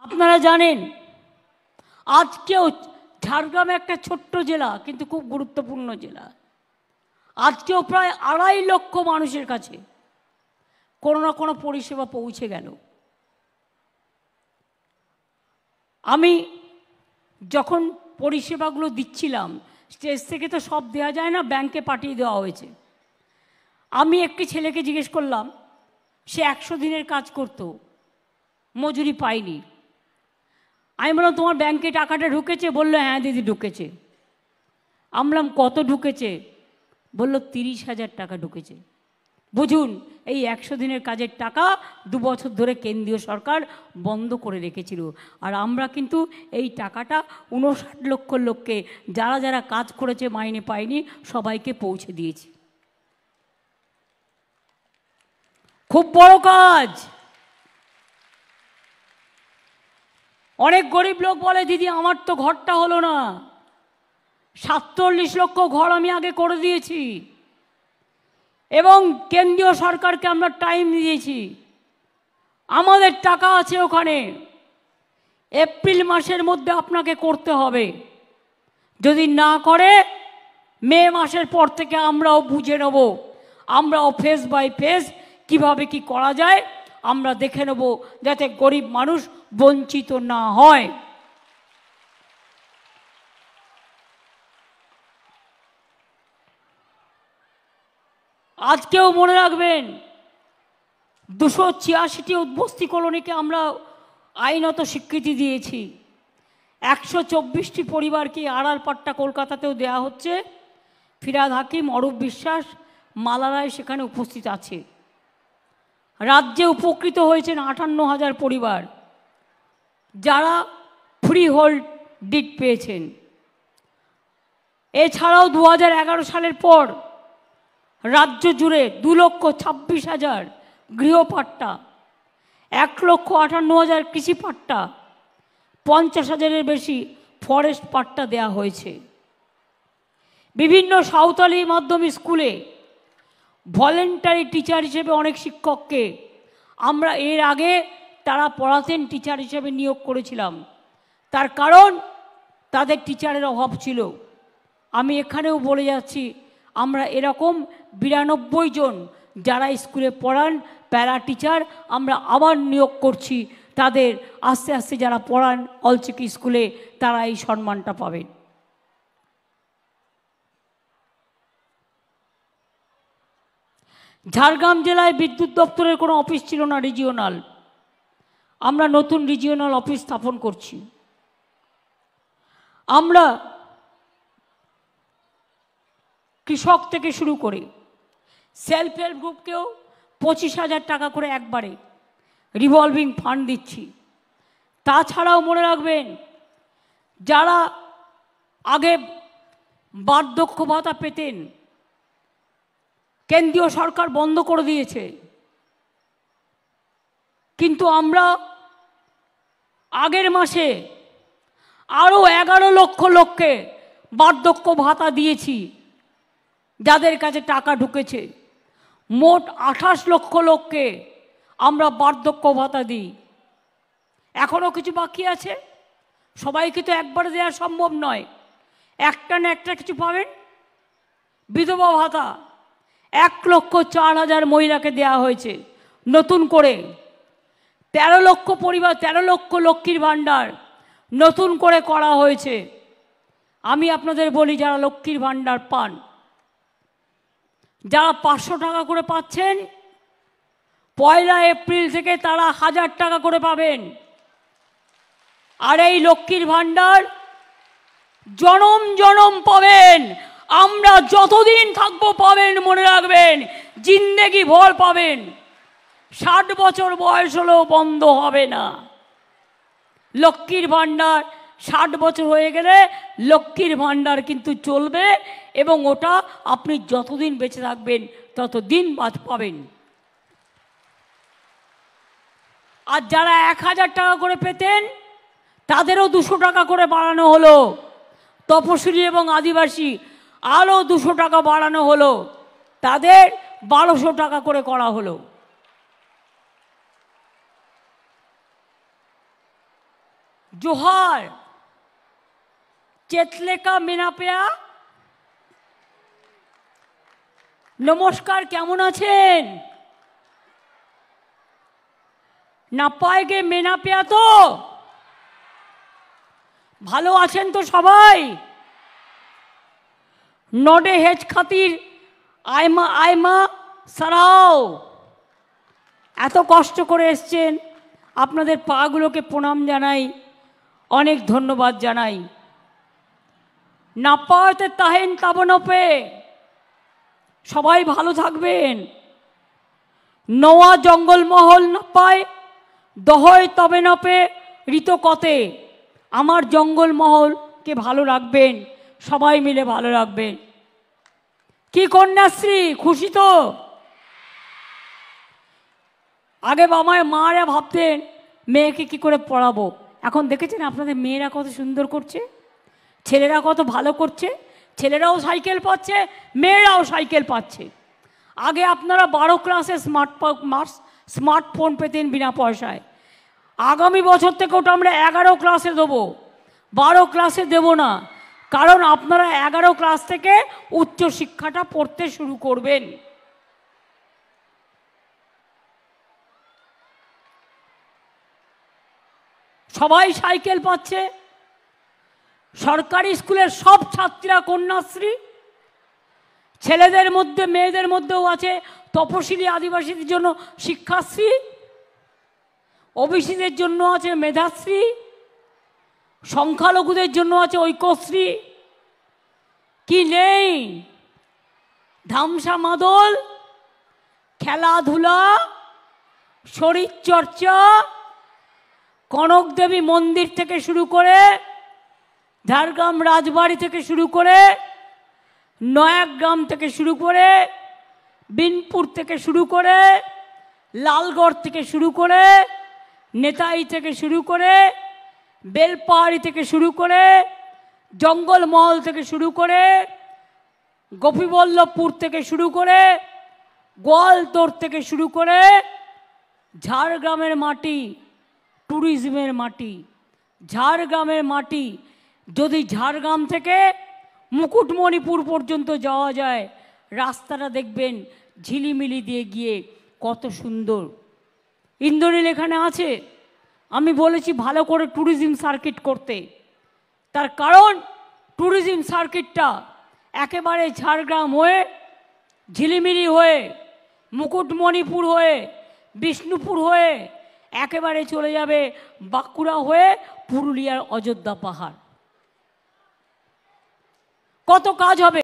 আপনারা জানেন আজকেও ঝাড়গ্রাম একটা ছোট্ট জেলা কিন্তু খুব গুরুত্বপূর্ণ জেলা। আজকেও প্রায় 2.5 লক্ষ মানুষের কাছে কোনো না কোনো পরিষেবা পৌঁছে গেল। আমি যখন পরিষেবাগুলো দিচ্ছিলাম স্টেজ থেকে তো সব দেওয়া যায় না, ব্যাংকে পাঠিয়ে দেওয়া হয়েছে। আমি একটি ছেলেকে জিজ্ঞেস করলাম, সে 100 দিনের কাজ করত, মজুরি পায়নি। আমি বললাম তোমার ব্যাংকে টাকাটা ঢুকেছে? বললো হ্যাঁ দিদি ঢুকেছে। আমি বললাম কত ঢুকেছে? বললো 30,000 টাকা ঢুকেছে। বুঝুন, এই 100 দিনের কাজের টাকা 2 বছর ধরে কেন্দ্রীয় সরকার বন্ধ করে রেখেছিল। আর আমরা কিন্তু এই টাকাটা 59 লক্ষ লোককে, যারা যারা কাজ করেছে মাইনে পায়নি, সবাইকে পৌঁছে দিয়েছি। খুব বড় কাজ। অনেক গরিব লোক বলে দিদি আমার তো ঘরটা হলো না। 47 লক্ষ ঘর আমি আগে করে দিয়েছি এবং কেন্দ্রীয় সরকারকে আমরা টাইম দিয়েছি। আমাদের টাকা আছে ওখানে, এপ্রিল মাসের মধ্যে আপনাকে করতে হবে। যদি না করে মে মাসের পর থেকে আমরাও বুঝে নেব, আমরাও ফেস বাই ফেস কিভাবে কি করা যায় আমরা দেখে নেব, যাতে গরিব মানুষ বঞ্চিত না হয়। আজকেও মনে রাখবেন 286টি উদ্বস্তি কলোনিকে আমরা আইনত স্বীকৃতি দিয়েছি। 124টি পরিবারকে আড়াল পাট্টা কলকাতাতেও দেয়া হচ্ছে। ফিরহাদ হাকিম, অরূপ বিশ্বাস, মালা রায় সেখানে উপস্থিত আছে। রাজ্যে উপকৃত হয়েছেন 58,000 পরিবার, যারা ফ্রি হোল্ড ডিড পেয়েছেন। এছাড়াও 2011 সালের পর রাজ্য জুড়ে 2,26,000 গৃহপাট্টা, 1,58,000 কৃষি পাট্টা, 50,000-এর বেশি ফরেস্ট পাট্টা দেয়া হয়েছে। বিভিন্ন সাঁওতালি মাধ্যমিক স্কুলে ভলেন্টারি টিচার হিসেবে অনেক শিক্ষককে আমরা এর আগে তারা পড়াতেন টিচার হিসেবে নিয়োগ করেছিলাম। তার কারণ তাদের টিচারের অভাব ছিল। আমি এখানেও বলে যাচ্ছি, আমরা এরকম 92 জন যারা স্কুলে পড়ান প্যারা টিচার আমরা আবার নিয়োগ করছি। তাদের আস্তে আস্তে যারা পড়ান অলচিকি স্কুলে তারা এই সম্মানটা পাবেন। ঝাড়গ্রাম জেলায় বিদ্যুৎ দপ্তরের কোনো অফিস ছিল না রিজিওনাল। আমরা নতুন রিজিওনাল অফিস স্থাপন করছি। আমরা কৃষক থেকে শুরু করে সেলফ হেল্প গ্রুপকেও 25,000 টাকা করে একবারে রিভলভিং ফান্ড দিচ্ছি। তাছাড়াও মনে রাখবেন, যারা আগে বার্ধক্য ভাতা পেতেন কেন্দ্রীয় সরকার বন্ধ করে দিয়েছে, কিন্তু আমরা আগের মাসে আরও 11 লক্ষ লোককে বার্ধক্য ভাতা দিয়েছি, যাদের কাছে টাকা ঢুকেছে। মোট 28 লক্ষ লোককে আমরা বার্ধক্য ভাতা দিই। এখনও কিছু বাকি আছে, সবাইকে তো একবারে দেওয়া সম্ভব নয়, একটা না একটা কিছু পাবেন। বিধবা ভাতা 1,04,000 মহিলাকে দেয়া হয়েছে নতুন করে। 13 লক্ষ পরিবার, 13 লক্ষ লক্ষ্মীর ভাণ্ডার নতুন করে করা হয়েছে। আমি আপনাদের বলি, যারা লক্ষ্মীর ভাণ্ডার পান, যারা 500 টাকা করে পাচ্ছেন, 1 এপ্রিল থেকে তারা 1000 টাকা করে পাবেন। আর এই লক্ষ্মীর ভাণ্ডার জনম জনম পাবেন। আমরা যতদিন থাকবো পাবেন, মনে রাখবেন, জিন্দেগি ভর পাবেন। 60 বছর বয়স হলেও বন্ধ হবে না লক্ষ্মীর ভাণ্ডার। 60 বছর হয়ে গেলে লক্ষ্মীর ভাণ্ডার কিন্তু চলবে এবং ওটা আপনি যতদিন বেঁচে থাকবেন ততদিন বাদ পাবেন। আর যারা 1000 টাকা করে পেতেন তাদেরও 200 টাকা করে বাড়ানো হলো। তপশিলি এবং আদিবাসী আরও 200 টাকা বাড়ানো হলো, তাদের 1200 টাকা করে করা হলো। জোহার। চেতলেকা মেনাপেয়া, নমস্কার, কেমন আছেন? না পায় গে মেনাপেয়া, তো ভালো আছেন তো সবাই? নডে হেজ খাতির আয়মা আয়মা সারাও, এত কষ্ট করে এসছেন, আপনাদের পাগুলোকে প্রণাম জানাই, অনেক ধন্যবাদ জানাই। না পাওয়াতে তাহেন তাবনপে, সবাই ভালো থাকবেন। নোয়া জঙ্গলমহল না পায় দহয় তবে নপে ঋত কতে, আমার জঙ্গলমহলকে ভালো রাখবেন, সবাই মিলে ভালো রাখবেন। কি কন্যাশ্রী, খুশি তো? আগে বাবায় মারা ভাবতেন মেয়েকে কি করে পড়াবো, এখন দেখেছেন আপনাদের মেয়েরা কত সুন্দর করছে, ছেলেরা কত ভালো করছে, ছেলেরাও সাইকেল পাচ্ছে, মেয়েরাও সাইকেল পাচ্ছে। আগে আপনারা 12 ক্লাসে স্মার্টফোন পেতেন বিনা পয়সায়, আগামী বছর থেকে ওটা আমরা 11 ক্লাসে দেবো, 12 ক্লাসে দেব না, কারণ আপনারা 11 ক্লাস থেকে উচ্চশিক্ষাটা পড়তে শুরু করবেন। সবাই সাইকেল পাচ্ছে, সরকারি স্কুলের সব ছাত্রীরা কন্যাশ্রী, ছেলেদের মধ্যে মেয়েদের মধ্যেও আছে তপশিলি আদিবাসীদের জন্য শিক্ষাশ্রী, ওবিসিদের জন্য আছে মেধাশ্রী, সংখ্যালঘুদের জন্য আছে ঐক্যশ্রী। কি নেই? ধামসা মাদল, খেলাধুলা, শরীরচর্চা, কনক দেবী মন্দির থেকে শুরু করে, ঝাড়গ্রাম রাজবাড়ি থেকে শুরু করে, নয়াগ্রাম থেকে শুরু করে, বিনপুর থেকে শুরু করে, লালগড় থেকে শুরু করে, নেতাই থেকে শুরু করে, বেলপাহাড়ি থেকে শুরু করে, জঙ্গলমহল থেকে শুরু করে, গোপীবল্লভপুর থেকে শুরু করে, গোয়ালতোর থেকে শুরু করে, ঝাড়গ্রামের মাটি ট্যুরিজমের মাটি, ঝাড়গ্রামের মাটি। যদি ঝাড়গ্রাম থেকে মুকুটমণিপুর পর্যন্ত যাওয়া যায়, রাস্তাটা দেখবেন ঝিলিমিলি দিয়ে গিয়ে কত সুন্দর। ইন্দ্রনীল এখানে আছে, আমি বলেছি ভালো করে ট্যুরিজম সার্কিট করতে, তার কারণ ট্যুরিজম সার্কিটটা একেবারে ঝাড়গ্রাম হয়ে, ঝিলিমিলি হয়ে, মুকুটমণিপুর হয়ে, বিষ্ণুপুর হয়ে একেবারে চলে যাবে বাঁকুড়া হয়ে পুরুলিয়ার অযোধ্যা পাহাড়। কত কাজ হবে।